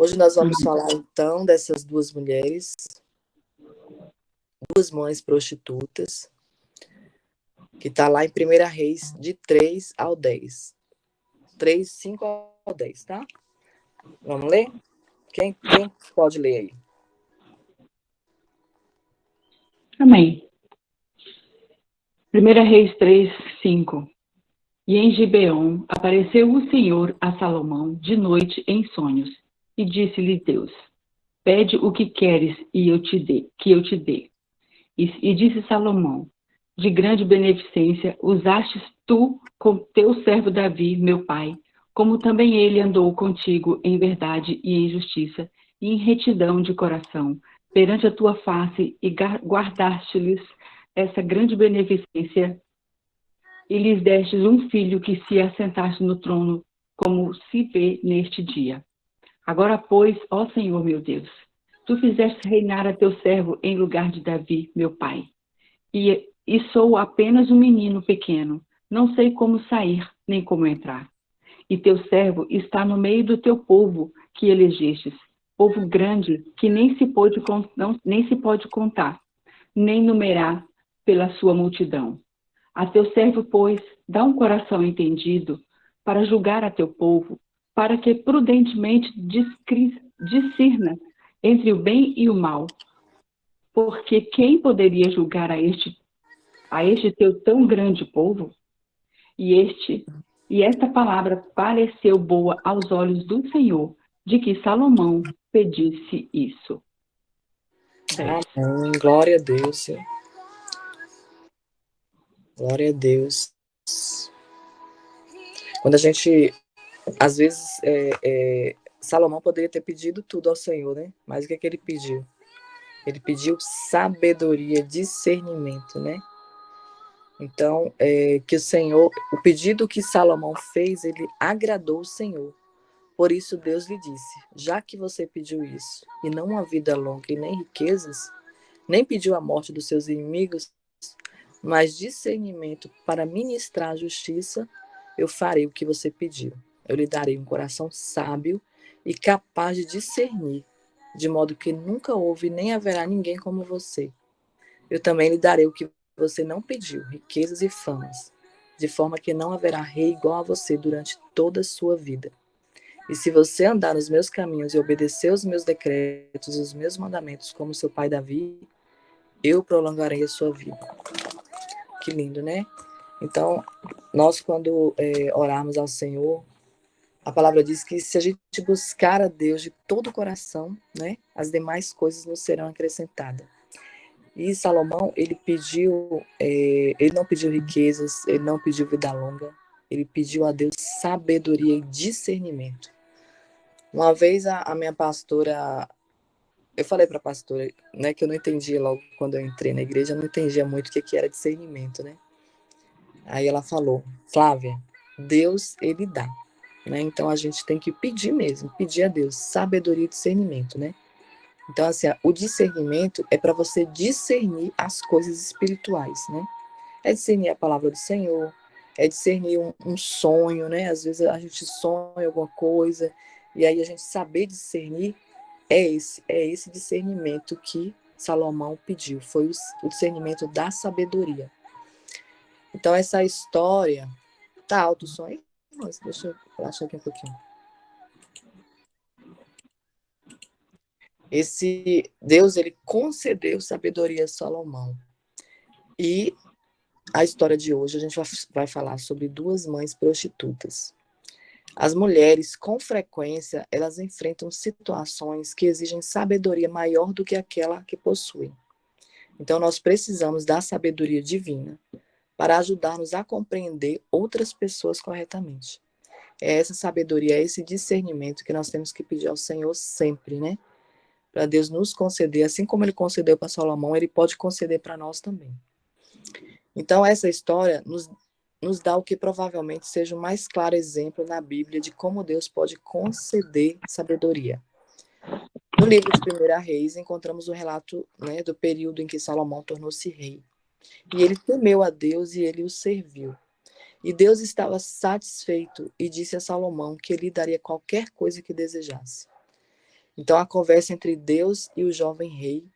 Hoje nós vamos falar, então, dessas duas mulheres, duas mães prostitutas, que está lá em 1 Reis, de 3 ao 10. 3, 5 ao 10, tá? Vamos ler? Quem pode ler aí? Amém. 1 Reis 3, 5. E em Gibeon apareceu o Senhor a Salomão de noite em sonhos, e disse-lhe Deus: Pede o que queres e que eu te dê. E disse Salomão: De grande beneficência usastes tu com teu servo Davi, meu pai, como também ele andou contigo em verdade e em justiça, e em retidão de coração, perante a tua face, e guardaste-lhes essa grande beneficência, e lhes destes um filho que se assentaste no trono, como se vê neste dia. Agora, pois, ó Senhor meu Deus, tu fizeste reinar a teu servo em lugar de Davi, meu pai. E sou apenas um menino pequeno, não sei como sair, nem como entrar. E teu servo está no meio do teu povo que elegestes, povo grande que nem se pode contar, nem numerar pela sua multidão. A teu servo, pois, dá um coração entendido para julgar a teu povo, para que prudentemente discirna entre o bem e o mal. Porque quem poderia julgar a este teu tão grande povo? E esta palavra pareceu boa aos olhos do Senhor, de que Salomão pedisse isso. Amém. Glória a Deus, Senhor. Glória a Deus. Quando a gente, às vezes, Salomão poderia ter pedido tudo ao Senhor, né? Mas o que ele pediu? Ele pediu sabedoria, discernimento, né? Então, que o Senhor, o pedido que Salomão fez, ele agradou o Senhor. Por isso Deus lhe disse: já que você pediu isso, e não uma vida longa e nem riquezas, nem pediu a morte dos seus inimigos, mas discernimento para ministrar a justiça, eu farei o que você pediu. Eu lhe darei um coração sábio e capaz de discernir, de modo que nunca houve nem haverá ninguém como você. Eu também lhe darei o que você não pediu, riquezas e famas, de forma que não haverá rei igual a você durante toda a sua vida. E se você andar nos meus caminhos e obedecer os meus decretos e os meus mandamentos, como seu pai Davi, eu prolongarei a sua vida. Que lindo, né? Então, nós quando orarmos ao Senhor, a palavra diz que se a gente buscar a Deus de todo o coração, né, as demais coisas nos serão acrescentadas. E Salomão, ele não pediu riquezas, ele não pediu vida longa, ele pediu a Deus sabedoria e discernimento. Uma vez a minha pastora, eu falei para a pastora, né, que eu não entendia logo quando eu entrei na igreja, eu não entendia muito o que era discernimento, né? Aí ela falou: Flávia, Deus, ele dá, né? Então a gente tem que pedir mesmo, pedir a Deus sabedoria e discernimento, né? Então, assim, o discernimento é para você discernir as coisas espirituais, né? É discernir a palavra do Senhor, é discernir um sonho, né? Às vezes a gente sonha alguma coisa, e aí a gente saber discernir é esse discernimento que Salomão pediu, foi o discernimento da sabedoria. Então, essa história... Tá alto o som aí? Nossa, deixa eu baixar aqui um pouquinho. Esse Deus, ele concedeu sabedoria a Salomão. E a história de hoje, a gente vai falar sobre duas mães prostitutas. As mulheres, com frequência, elas enfrentam situações que exigem sabedoria maior do que aquela que possuem. Então, nós precisamos da sabedoria divina para ajudar-nos a compreender outras pessoas corretamente. É essa sabedoria, é esse discernimento que nós temos que pedir ao Senhor sempre, né? Para Deus nos conceder, assim como ele concedeu para Salomão, ele pode conceder para nós também. Então, essa história nos dá o que provavelmente seja o mais claro exemplo na Bíblia de como Deus pode conceder sabedoria. No livro de 1 Reis, encontramos o relato, né, do período em que Salomão tornou-se rei. E ele temeu a Deus e ele o serviu. E Deus estava satisfeito e disse a Salomão que ele lhe daria qualquer coisa que desejasse. Então, a conversa entre Deus e o jovem rei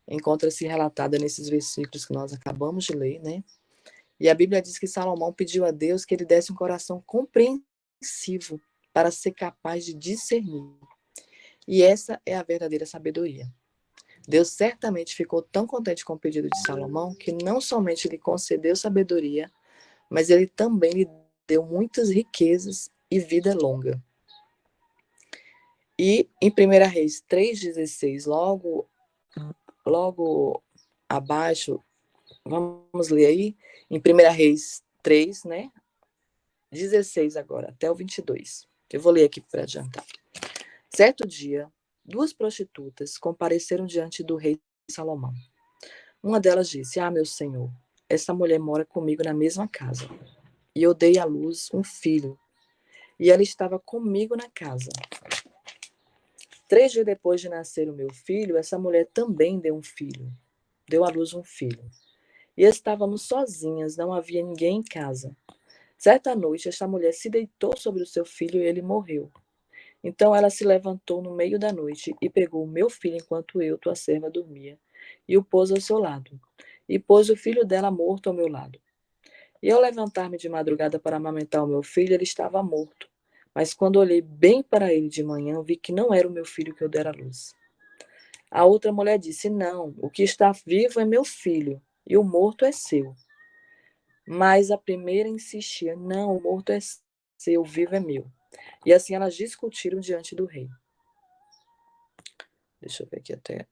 encontra-se relatada nesses versículos que nós acabamos de ler, né? E a Bíblia diz que Salomão pediu a Deus que ele desse um coração compreensivo para ser capaz de discernir. E essa é a verdadeira sabedoria. Deus certamente ficou tão contente com o pedido de Salomão que não somente lhe concedeu sabedoria, mas ele também lhe deu muitas riquezas e vida longa. E em 1 Reis 3,16, logo abaixo, vamos ler aí, em 1 Reis 3, né? 16 agora, até o 22. Eu vou ler aqui para adiantar. Certo dia, duas prostitutas compareceram diante do rei Salomão. Uma delas disse: meu senhor, essa mulher mora comigo na mesma casa. E eu dei à luz um filho. E ela estava comigo na casa. 3 dias depois de nascer o meu filho, essa mulher também deu um filho. Deu à luz um filho. E estávamos sozinhas, não havia ninguém em casa. Certa noite, esta mulher se deitou sobre o seu filho e ele morreu. Então ela se levantou no meio da noite e pegou o meu filho enquanto eu, tua serva, dormia, e o pôs ao seu lado. E pôs o filho dela morto ao meu lado. E ao levantar-me de madrugada para amamentar o meu filho, ele estava morto. Mas quando olhei bem para ele de manhã, vi que não era o meu filho que eu dera à luz. A outra mulher disse: não, o que está vivo é meu filho, e o morto é seu. Mas a primeira insistia: não, o morto é seu, o vivo é meu. E assim elas discutiram diante do rei. Deixa eu ver aqui até.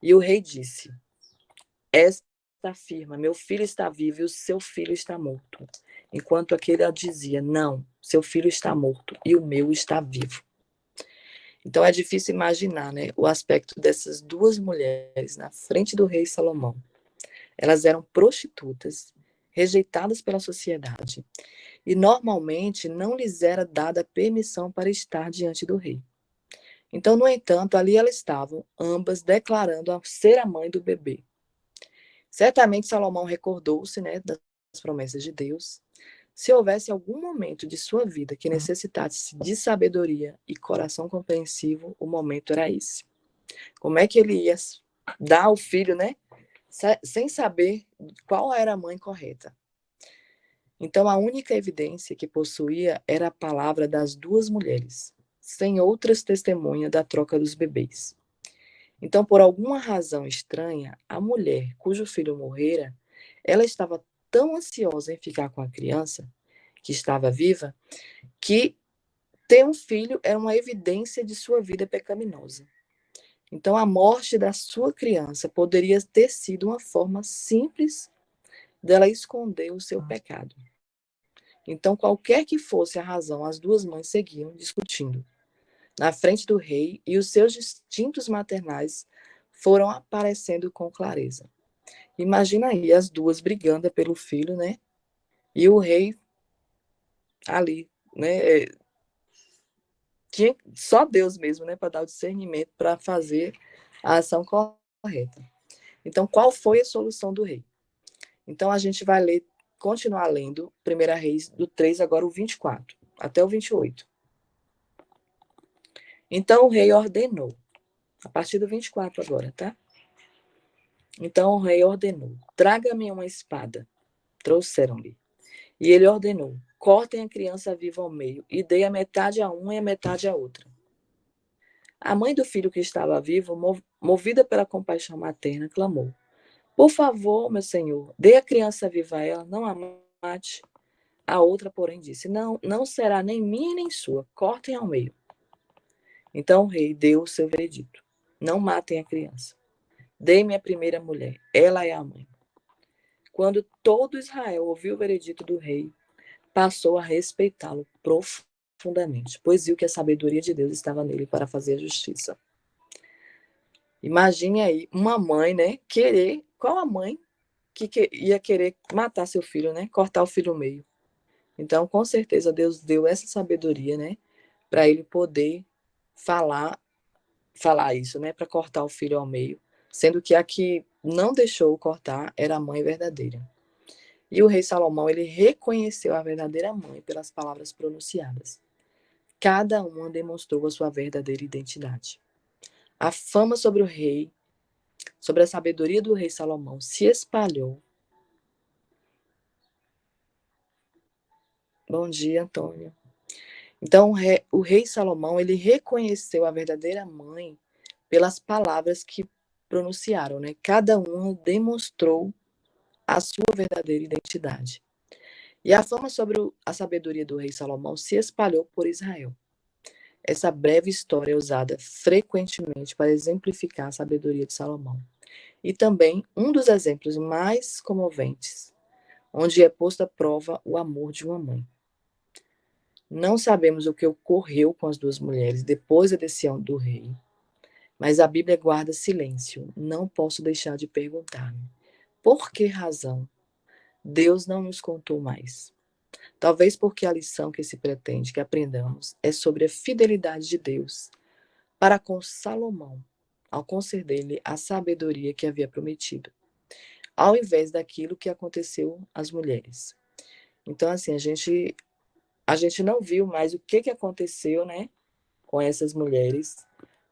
E o rei disse: esta afirma: meu filho está vivo e o seu filho está morto. Enquanto aquele dizia: não, seu filho está morto e o meu está vivo. Então é difícil imaginar, né, o aspecto dessas duas mulheres na frente do rei Salomão. Elas eram prostitutas, rejeitadas pela sociedade, e normalmente não lhes era dada permissão para estar diante do rei. Então, no entanto, ali elas estavam, ambas declarando ser a mãe do bebê. Certamente Salomão recordou-se, né, das promessas de Deus. Se houvesse algum momento de sua vida que necessitasse de sabedoria e coração compreensivo, o momento era esse. Como é que ele ia dar ao filho, né, sem saber qual era a mãe correta? Então, a única evidência que possuía era a palavra das duas mulheres, sem outras testemunhas da troca dos bebês. Então, por alguma razão estranha, a mulher cujo filho morrera, ela estava tão ansiosa em ficar com a criança, que estava viva, que ter um filho era uma evidência de sua vida pecaminosa. Então, a morte da sua criança poderia ter sido uma forma simples dela esconder o seu pecado. Então, qualquer que fosse a razão, as duas mães seguiam discutindo na frente do rei e os seus instintos maternais foram aparecendo com clareza. Imagina aí as duas brigando pelo filho, né? E o rei ali, né? Tinha só Deus mesmo, né? Para dar o discernimento, para fazer a ação correta. Então, qual foi a solução do rei? Então, a gente vai ler, continuar lendo 1 Reis do 3, agora o 24, até o 28. Então, o rei ordenou, a partir do 24 agora, tá? Então o rei ordenou: traga-me uma espada. Trouxeram-lhe. E ele ordenou: cortem a criança viva ao meio e dei a metade a uma e a metade a outra. A mãe do filho que estava vivo, movida pela compaixão materna, clamou: por favor, meu senhor, dê a criança viva a ela, não a mate. A outra, porém, disse: não, não será nem minha nem sua, cortem ao meio. Então o rei deu o seu veredito: não matem a criança. Dei-me a primeira mulher, ela é a mãe. Quando todo Israel ouviu o veredito do rei, passou a respeitá-lo profundamente, pois viu que a sabedoria de Deus estava nele para fazer a justiça. Imagine aí uma mãe, né, querer, qual a mãe que ia querer matar seu filho, né, cortar o filho ao meio? Então, com certeza Deus deu essa sabedoria, né, para ele poder falar isso, né, para cortar o filho ao meio, sendo que a que não deixou cortar era a mãe verdadeira. E o rei Salomão, ele reconheceu a verdadeira mãe pelas palavras pronunciadas. Cada uma demonstrou a sua verdadeira identidade. A fama sobre o rei, sobre a sabedoria do rei Salomão, se espalhou. Bom dia, Antônio. Então, o rei Salomão, ele reconheceu a verdadeira mãe pelas palavras que pronunciaram, né? Cada uma demonstrou a sua verdadeira identidade. E a fama sobre a sabedoria do rei Salomão se espalhou por Israel. Essa breve história é usada frequentemente para exemplificar a sabedoria de Salomão. E também um dos exemplos mais comoventes, onde é posto à prova o amor de uma mãe. Não sabemos o que ocorreu com as duas mulheres depois da decisão do rei, mas a Bíblia guarda silêncio. Não posso deixar de perguntar-me: por que razão Deus não nos contou mais? Talvez porque a lição que se pretende que aprendamos é sobre a fidelidade de Deus para com Salomão, ao conceder-lhe a sabedoria que havia prometido, ao invés daquilo que aconteceu às mulheres. Então, assim, a gente não viu mais o que aconteceu, né, com essas mulheres,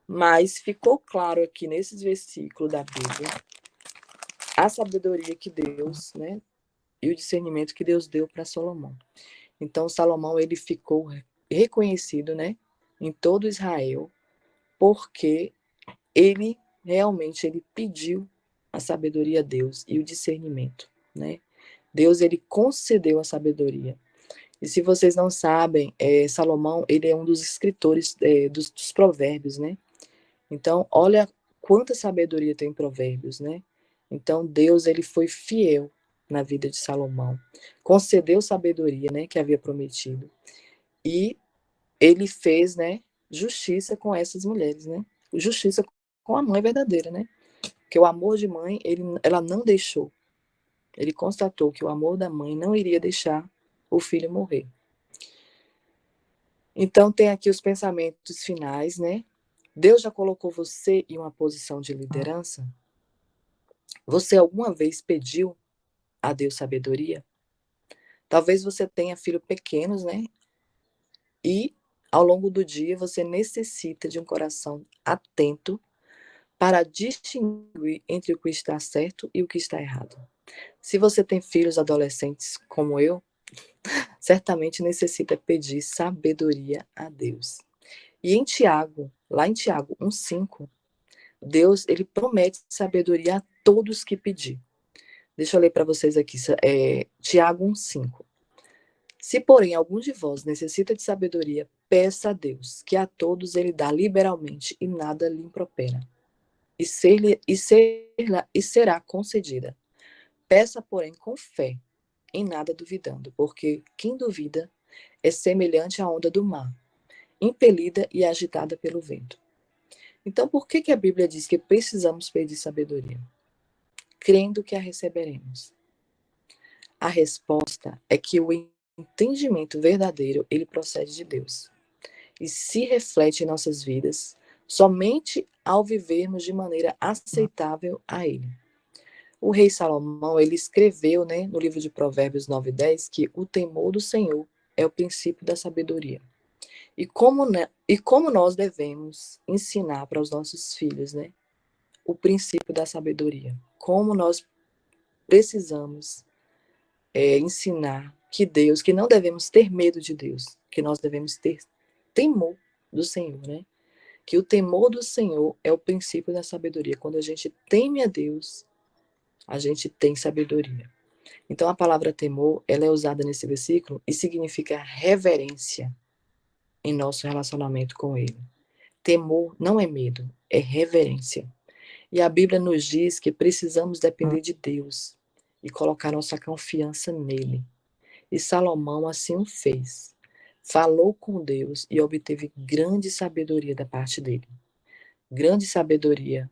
mas ficou claro aqui nesses versículos da Bíblia a sabedoria que Deus, né, e o discernimento que Deus deu para Salomão. Então, Salomão, ele ficou reconhecido, né, em todo Israel, porque ele realmente ele pediu a sabedoria a Deus e o discernimento, né? Deus, ele concedeu a sabedoria. E se vocês não sabem, Salomão, ele é um dos escritores dos provérbios, né? Então, olha quanta sabedoria tem em provérbios, né? Então, Deus, ele foi fiel na vida de Salomão. Concedeu sabedoria, né, que havia prometido. E ele fez, né, justiça com essas mulheres, né? Justiça com a mãe verdadeira, né? Porque o amor de mãe, ela não deixou. Ele constatou que o amor da mãe não iria deixar o filho morrer. Então, tem aqui os pensamentos finais, né? Deus já colocou você em uma posição de liderança? Você alguma vez pediu a Deus sabedoria? Talvez você tenha filhos pequenos, né? E ao longo do dia você necessita de um coração atento para distinguir entre o que está certo e o que está errado. Se você tem filhos adolescentes como eu, certamente necessita pedir sabedoria a Deus. E em Tiago, lá em Tiago 1,5, Deus, ele promete sabedoria a todos que pedir. Deixa eu ler para vocês aqui, Tiago 1,5. Se, porém, algum de vós necessita de sabedoria, peça a Deus, que a todos ele dá liberalmente e nada lhe impropera, e será concedida. Peça, porém, com fé, em nada duvidando, porque quem duvida é semelhante à onda do mar, impelida e agitada pelo vento. Então, por que a Bíblia diz que precisamos pedir sabedoria? Crendo que a receberemos. A resposta é que o entendimento verdadeiro, ele procede de Deus e se reflete em nossas vidas somente ao vivermos de maneira aceitável a Ele. O rei Salomão, ele escreveu, né, no livro de Provérbios 9:10, que o temor do Senhor é o princípio da sabedoria. E como nós devemos ensinar para os nossos filhos, né, o princípio da sabedoria. Como nós precisamos ensinar que não devemos ter medo de Deus, que nós devemos ter temor do Senhor, né? Que o temor do Senhor é o princípio da sabedoria. Quando a gente teme a Deus, a gente tem sabedoria. Então, a palavra temor, ela é usada nesse versículo e significa reverência em nosso relacionamento com Ele. Temor não é medo, é reverência. E a Bíblia nos diz que precisamos depender de Deus e colocar nossa confiança nele. E Salomão assim o fez. Falou com Deus e obteve grande sabedoria da parte dele. Grande sabedoria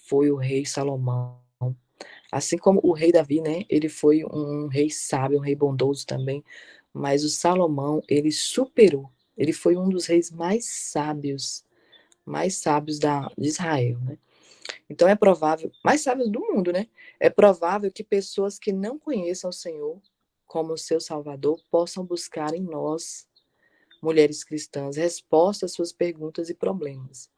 foi o rei Salomão. Assim como o rei Davi, né? Ele foi um rei sábio, um rei bondoso também. Mas o Salomão, ele superou. Ele foi um dos reis mais sábios de Israel, né? Então é provável, mais sábios do mundo, né? É provável que pessoas que não conheçam o Senhor como seu Salvador possam buscar em nós mulheres cristãs, respostas às suas perguntas e problemas.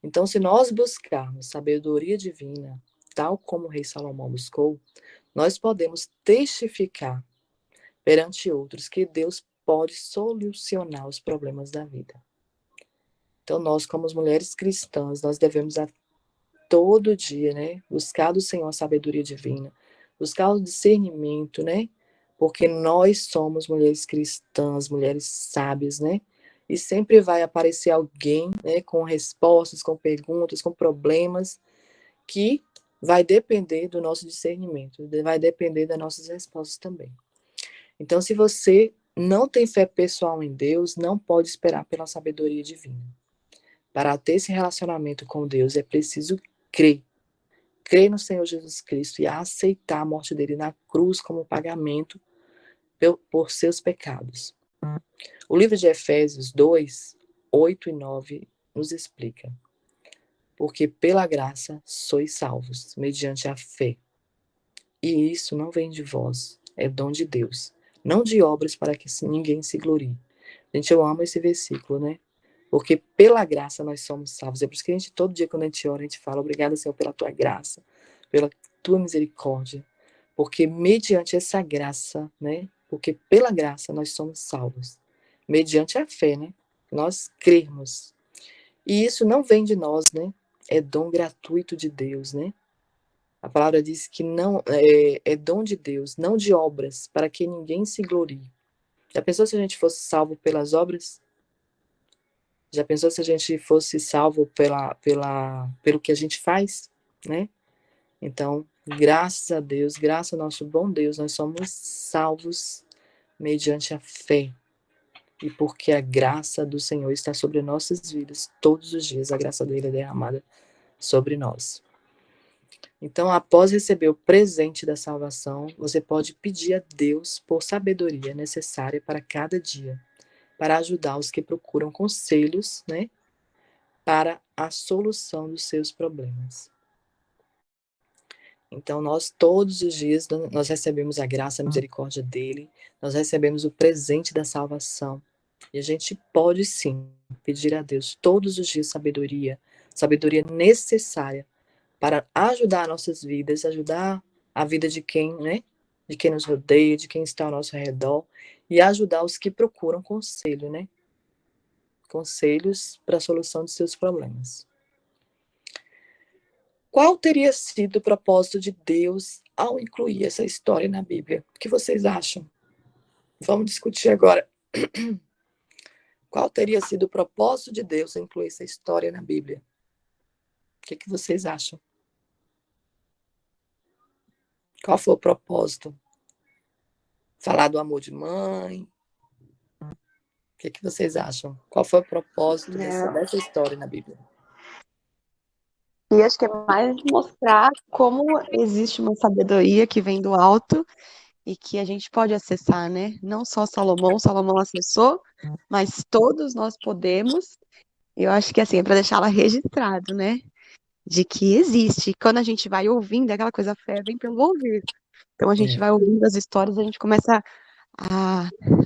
Então, se nós buscarmos sabedoria divina, tal como o rei Salomão buscou, nós podemos testificar perante outros que Deus pode solucionar os problemas da vida. Então, nós, como mulheres cristãs, nós devemos a todo dia, né, buscar do Senhor a sabedoria divina, buscar o discernimento, né, porque nós somos mulheres cristãs, mulheres sábias, né, e sempre vai aparecer alguém, né, com respostas, com perguntas, com problemas, que vai depender do nosso discernimento, vai depender das nossas respostas também. Então, se você não tem fé pessoal em Deus, não pode esperar pela sabedoria divina. Para ter esse relacionamento com Deus, é preciso crer. Crer no Senhor Jesus Cristo e aceitar a morte dele na cruz como pagamento por seus pecados. O livro de Efésios 2, 8 e 9 nos explica: porque pela graça sois salvos, mediante a fé. E isso não vem de vós, é dom de Deus, não de obras para que ninguém se glorie. Gente, eu amo esse versículo, né? Porque pela graça nós somos salvos. É por isso que a gente, todo dia, quando a gente ora, a gente fala: obrigada, Senhor, pela tua graça, pela tua misericórdia. Porque mediante essa graça, né? Porque pela graça nós somos salvos. Mediante a fé, né? Nós cremos. E isso não vem de nós, né? É dom gratuito de Deus, né? A palavra diz que não é dom de Deus, não de obras, para que ninguém se glorie. Já pensou se a gente fosse salvo pelas obras? Já pensou se a gente fosse salvo pelo que a gente faz, né? Então, graças a Deus, graças ao nosso bom Deus, nós somos salvos mediante a fé. E porque a graça do Senhor está sobre nossas vidas todos os dias, a graça dele é derramada sobre nós. Então, após receber o presente da salvação, você pode pedir a Deus por sabedoria necessária para cada dia, para ajudar os que procuram conselhos, né, para a solução dos seus problemas. Então, nós todos os dias, nós recebemos a graça e a misericórdia dele, nós recebemos o presente da salvação. E a gente pode sim pedir a Deus todos os dias sabedoria, sabedoria necessária para ajudar nossas vidas, ajudar a vida de quem, né? De quem nos rodeia, de quem está ao nosso redor, e ajudar os que procuram conselho, né? Conselhos para a solução de seus problemas. Qual teria sido o propósito de Deus ao incluir essa história na Bíblia? O que vocês acham? Vamos discutir agora. Qual teria sido o propósito de Deus ao incluir essa história na Bíblia? O que vocês acham? Qual foi o propósito? Falar do amor de mãe? O que vocês acham? Qual foi o propósito dessa história na Bíblia? E acho que é mais mostrar como existe uma sabedoria que vem do alto e que a gente pode acessar, né? Não só Salomão acessou, mas todos nós podemos. Eu acho que assim, é para deixá-la registrado, né? De que existe. Quando a gente vai ouvindo, é aquela coisa, a fé vem pelo ouvir. Então a gente vai ouvindo as histórias, a gente começa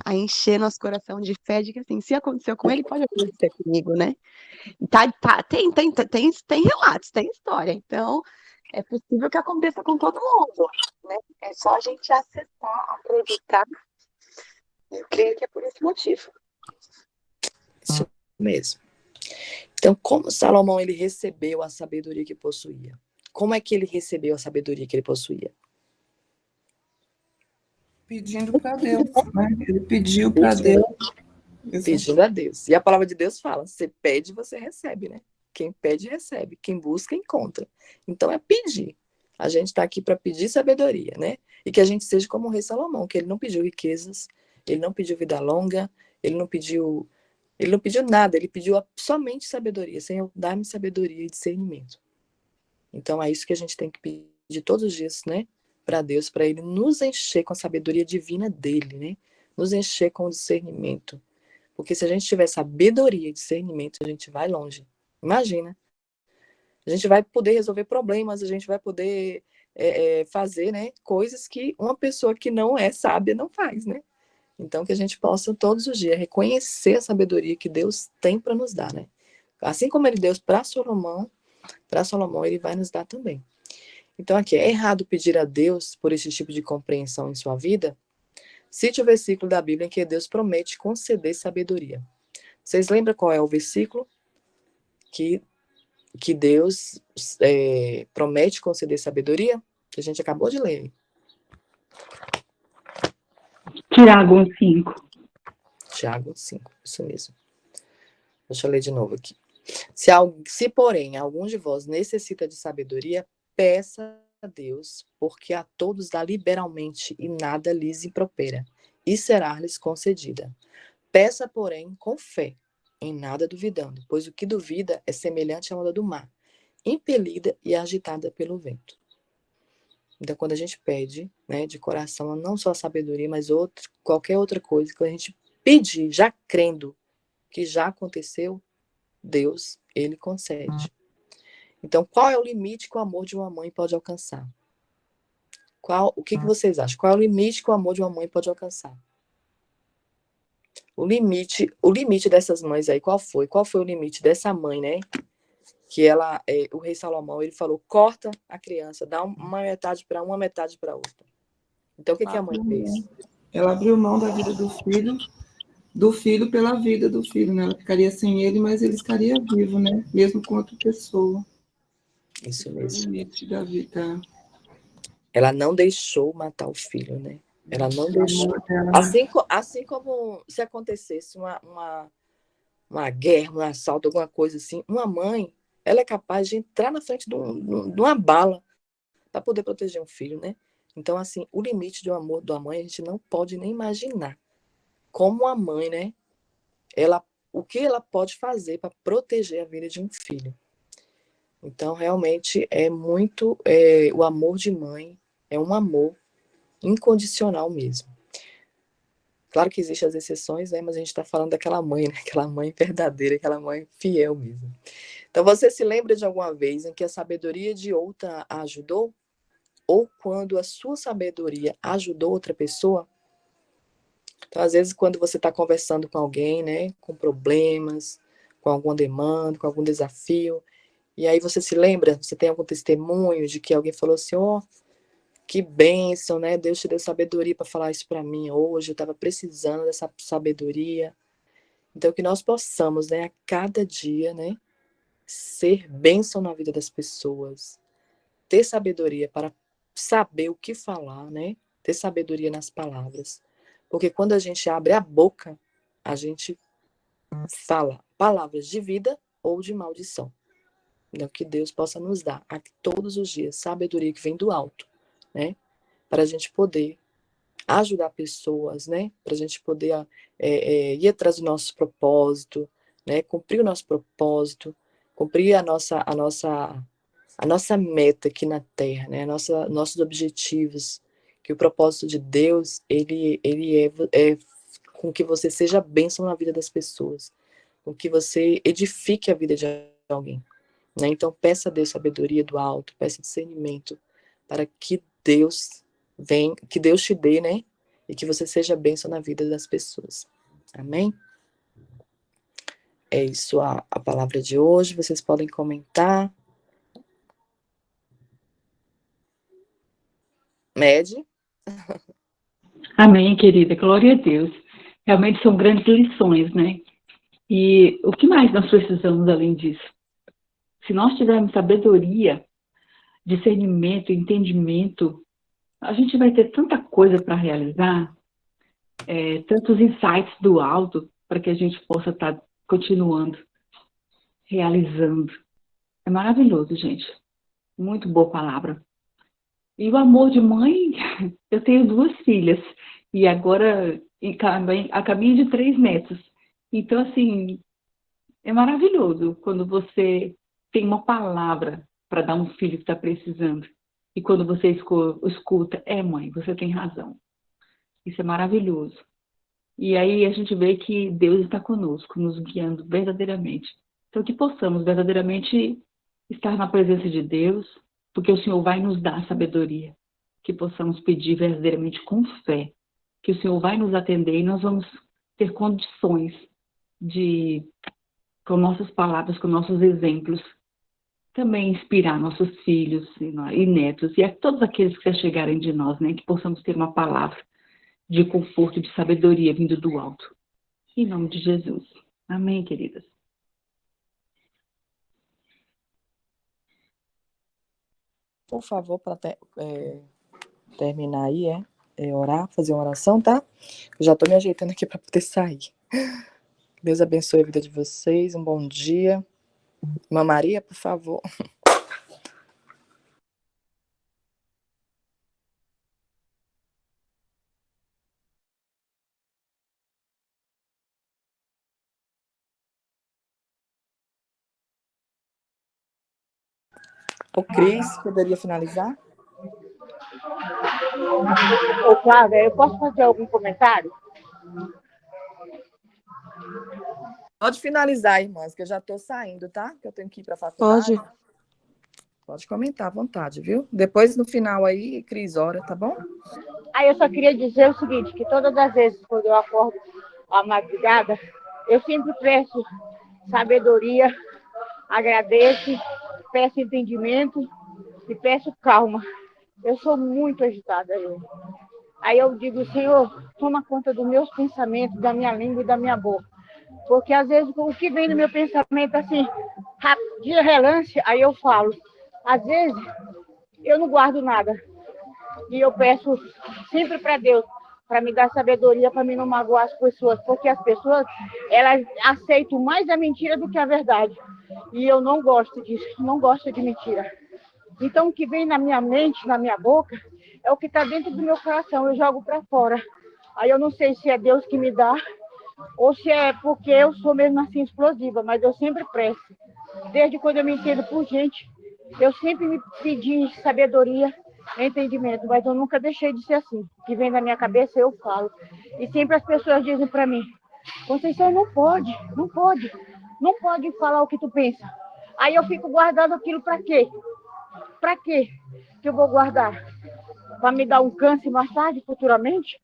a encher nosso coração de fé de que assim, se aconteceu com ele, pode acontecer comigo, né? Tem relatos, tem história. Então, é possível que aconteça com todo mundo, né? É só a gente acessar, acreditar. Eu creio que é por esse motivo. Isso mesmo. Então, como Salomão ele recebeu a sabedoria que possuía? Como é que ele recebeu a sabedoria que ele possuía? Pedindo para Deus, né? Ele pediu para Deus. Pedindo a Deus. E a palavra de Deus fala: você pede, você recebe, né? Quem pede, recebe. Quem busca, encontra. Então é pedir. A gente está aqui para pedir sabedoria, né? E que a gente seja como o rei Salomão, que ele não pediu riquezas, ele não pediu vida longa, ele não pediu nada, ele pediu somente sabedoria. Senhor, dá-me sabedoria e discernimento. Então é isso que a gente tem que pedir todos os dias, né? Para Deus, para ele nos encher com a sabedoria divina dele, né? Nos encher com o discernimento. Porque se a gente tiver sabedoria e discernimento, a gente vai longe. Imagina. A gente vai poder resolver problemas, a gente vai poder fazer, né, coisas que uma pessoa que não é sábia não faz, né? Então, que a gente possa todos os dias reconhecer a sabedoria que Deus tem para nos dar, né? Assim como ele deu para Salomão, ele vai nos dar também. Então, aqui, é errado pedir a Deus por esse tipo de compreensão em sua vida? Cite o versículo da Bíblia em que Deus promete conceder sabedoria. Vocês lembram qual é o versículo que Deus promete conceder sabedoria? Que a gente acabou de ler. Tiago 1:5. Tiago 5, isso mesmo. Deixa eu ler de novo aqui. Se, porém, algum de vós necessita de sabedoria, peça a Deus, porque a todos dá liberalmente e nada lhes impropera, e será-lhes concedida. Peça, porém, com fé, em nada duvidando, pois o que duvida é semelhante à onda do mar, impelida e agitada pelo vento. Então, quando a gente pede, né, de coração, não só a sabedoria, mas qualquer outra coisa que a gente pedir, já crendo que já aconteceu, Deus, ele concede. Então, qual é o limite que o amor de uma mãe pode alcançar? O que vocês acham? Qual é o limite que o amor de uma mãe pode alcançar? O limite dessas mães aí, qual foi? Qual foi o limite dessa mãe, né? Que o rei Salomão, ele falou, corta a criança, dá uma metade para uma, metade para outra. Então, o que a mãe fez? Ela abriu mão da vida do filho pela vida do filho, né? Ela ficaria sem ele, mas ele estaria vivo, né? Mesmo com outra pessoa. Isso Foi o mesmo. limite da vida. Ela não deixou matar o filho, né? Ela não O deixou. amor dela, Assim como se acontecesse uma guerra, um assalto, alguma coisa assim, uma mãe, ela é capaz de entrar na frente de uma bala para poder proteger um filho, né? Então, assim, o limite do amor da mãe a gente não pode nem imaginar. Como a mãe, né? O que ela pode fazer para proteger a vida de um filho. Então, realmente, o amor de mãe é um amor incondicional mesmo. Claro que existem as exceções, né? Mas a gente está falando daquela mãe, né? Aquela mãe verdadeira, aquela mãe fiel mesmo. Então, você se lembra de alguma vez em que a sabedoria de outra a ajudou? Ou quando a sua sabedoria ajudou outra pessoa? Então, às vezes, quando você está conversando com alguém, né? Com problemas, com alguma demanda, com algum desafio, e aí você se lembra, você tem algum testemunho de que alguém falou assim, que bênção, né? Deus te deu sabedoria para falar isso para mim hoje, eu estava precisando dessa sabedoria. Então, que nós possamos, né, a cada dia, né, ser bênção na vida das pessoas, ter sabedoria para saber o que falar, né? Ter sabedoria nas palavras. Porque quando a gente abre a boca, a gente fala palavras de vida ou de maldição. Então, que Deus possa nos dar todos os dias sabedoria que vem do alto, né? Para a gente poder ajudar pessoas, né? Para a gente poder ir atrás do nosso propósito, né? Cumprir o nosso propósito, cumprir a nossa meta aqui na Terra, né? Nossos objetivos, que o propósito de Deus, ele é com que você seja bênção na vida das pessoas, com que você edifique a vida de alguém, né? Então, peça a Deus sabedoria do alto, peça discernimento, para que Deus te dê, né? E que você seja bênção na vida das pessoas. Amém? É isso a palavra de hoje. Vocês podem comentar. Mede. Amém, querida. Glória a Deus. Realmente são grandes lições, né? E o que mais nós precisamos além disso? Se nós tivermos sabedoria, discernimento, entendimento, a gente vai ter tanta coisa para realizar, tantos insights do alto, para que a gente possa estar continuando, realizando. É maravilhoso, gente. Muito boa palavra. E o amor de mãe, eu tenho 2 filhas, e agora a caminho de 3 netos. Então, assim, é maravilhoso quando você tem uma palavra para dar um filho que está precisando. E quando você escuta, mãe, você tem razão. Isso é maravilhoso. E aí a gente vê que Deus está conosco, nos guiando verdadeiramente. Então, que possamos verdadeiramente estar na presença de Deus, porque o Senhor vai nos dar sabedoria. Que possamos pedir verdadeiramente com fé que o Senhor vai nos atender e nós vamos ter condições de, com nossas palavras, com nossos exemplos, também inspirar nossos filhos e netos e a todos aqueles que se chegarem de nós, né, que possamos ter uma palavra de conforto, de sabedoria vindo do alto. Em nome de Jesus. Amém, queridas. Por favor, para terminar aí, orar, fazer uma oração, tá? Eu já estou me ajeitando aqui para poder sair. Deus abençoe a vida de vocês, um bom dia. Irmã Maria, por favor. O Cris, poderia finalizar? Ô, Flávia, eu posso fazer algum comentário? Pode finalizar, irmãs, que eu já estou saindo, tá? Que eu tenho que ir para a faculdade. Pode. Pode comentar à vontade, viu? Depois, no final aí, Cris, ora, tá bom? Aí eu só queria dizer o seguinte, que todas as vezes quando eu acordo à madrugada, eu sempre peço sabedoria, agradeço, peço entendimento e peço calma. Eu sou muito agitada. Aí eu digo, Senhor, toma conta dos meus pensamentos, da minha língua e da minha boca. Porque às vezes o que vem no meu pensamento, assim, de relance, aí eu falo. Às vezes eu não guardo nada. E eu peço sempre para Deus, para me dar sabedoria, para mim não magoar as pessoas. Porque as pessoas, elas aceitam mais a mentira do que a verdade. E eu não gosto disso, não gosto de mentira. Então, o que vem na minha mente, na minha boca, é o que está dentro do meu coração. Eu jogo para fora. Aí eu não sei se é Deus que me dá, ou se é porque eu sou mesmo assim explosiva, mas eu sempre presto. Desde quando eu me entendo por gente, eu sempre me pedi sabedoria, entendimento, mas eu nunca deixei de ser assim. O que vem na minha cabeça, eu falo. E sempre as pessoas dizem para mim, Conceição, não pode, não pode, não pode falar o que tu pensa. Aí eu fico guardando aquilo para quê? Para quê que eu vou guardar? Para me dar um câncer mais tarde, futuramente?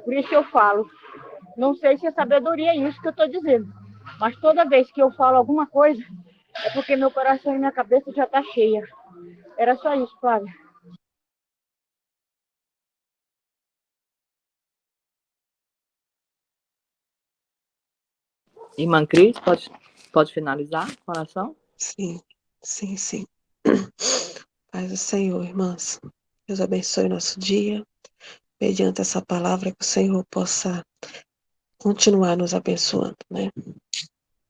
Por isso eu falo. Não sei se é sabedoria isso que eu estou dizendo. Mas toda vez que eu falo alguma coisa, é porque meu coração e minha cabeça já está cheia. Era só isso, Flávia. Irmã Cris, pode finalizar a oração? Sim, sim, sim. Paz do Senhor, irmãs. Deus abençoe nosso dia. Mediante essa palavra, que o Senhor possa continuar nos abençoando, né?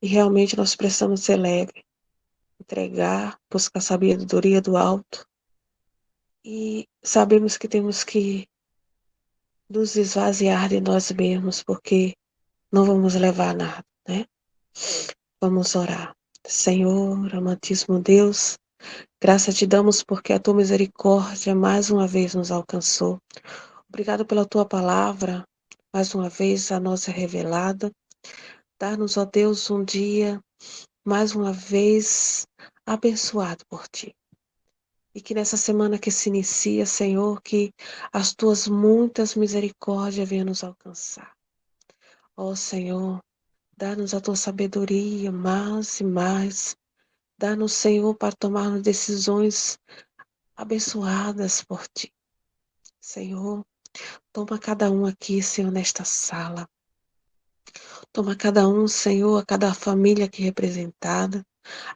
E realmente nós precisamos ser leve, entregar, buscar sabedoria do alto. E sabemos que temos que nos esvaziar de nós mesmos, porque não vamos levar nada, né? Vamos orar. Senhor, amantíssimo Deus, graça te damos porque a tua misericórdia mais uma vez nos alcançou. Obrigado pela tua palavra, mais uma vez a nós é revelada. Dar-nos, ó Deus, um dia, mais uma vez, abençoado por ti. E que nessa semana que se inicia, Senhor, que as tuas muitas misericórdias venham nos alcançar. Ó Senhor, dá-nos a tua sabedoria mais e mais. Dá-nos, Senhor, para tomarmos decisões abençoadas por ti. Senhor, toma cada um aqui, Senhor, nesta sala. Toma cada um, Senhor, a cada família aqui representada,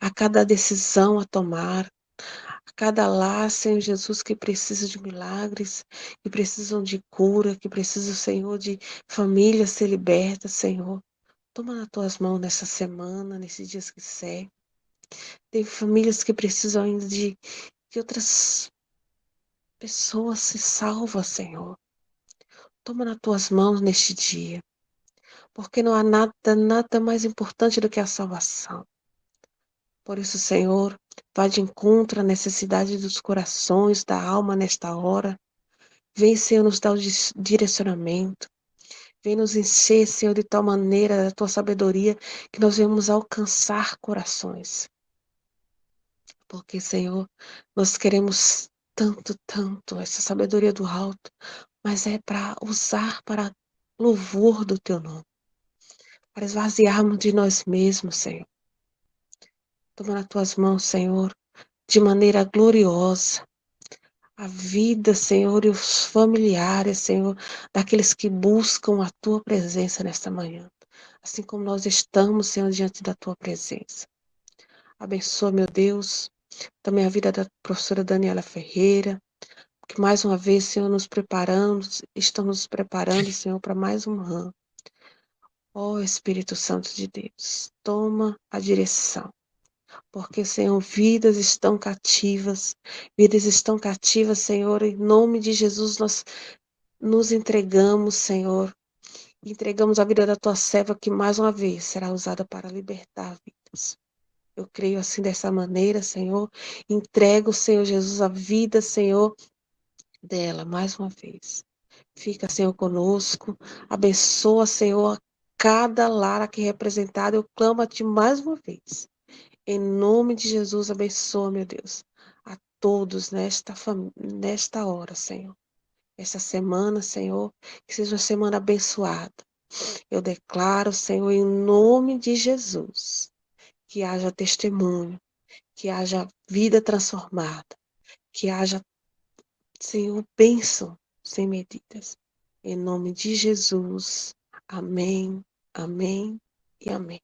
a cada decisão a tomar, a cada lar, Senhor Jesus, que precisa de milagres, que precisam de cura, que precisam, Senhor, de famílias ser libertas, Senhor. Toma nas tuas mãos nessa semana, nesses dias que seguem. Tem famílias que precisam ainda de que outras pessoas se salvem, Senhor. Toma nas tuas mãos neste dia, porque não há nada mais importante do que a salvação. Por isso, Senhor, vá de encontro à necessidade dos corações, da alma nesta hora. Vem, Senhor, nos dar o direcionamento. Vem nos encher, Senhor, de tal maneira da tua sabedoria que nós venhamos alcançar corações. Porque, Senhor, nós queremos tanto essa sabedoria do alto, mas é para usar para louvor do teu nome, para esvaziarmos de nós mesmos, Senhor. Toma nas tuas mãos, Senhor, de maneira gloriosa, a vida, Senhor, e os familiares, Senhor, daqueles que buscam a tua presença nesta manhã. Assim como nós estamos, Senhor, diante da tua presença. Abençoa, meu Deus, também a vida da professora Daniela Ferreira, que mais uma vez, Senhor, estamos nos preparando, Senhor, para mais um ano. Ó Espírito Santo de Deus, toma a direção. Porque, Senhor, vidas estão cativas, Senhor, em nome de Jesus, nós nos entregamos, Senhor, entregamos a vida da tua serva, que mais uma vez será usada para libertar vidas. Eu creio assim dessa maneira, Senhor, entrego, Senhor Jesus, a vida, Senhor, dela, mais uma vez. Fica, Senhor, conosco, abençoa, Senhor, cada lar aqui representado, eu clamo a Ti mais uma vez. Em nome de Jesus, abençoa, meu Deus, a todos nesta hora, Senhor. Essa semana, Senhor, que seja uma semana abençoada. Eu declaro, Senhor, em nome de Jesus, que haja testemunho, que haja vida transformada, que haja, Senhor, bênção sem medidas. Em nome de Jesus. Amém, amém e amém.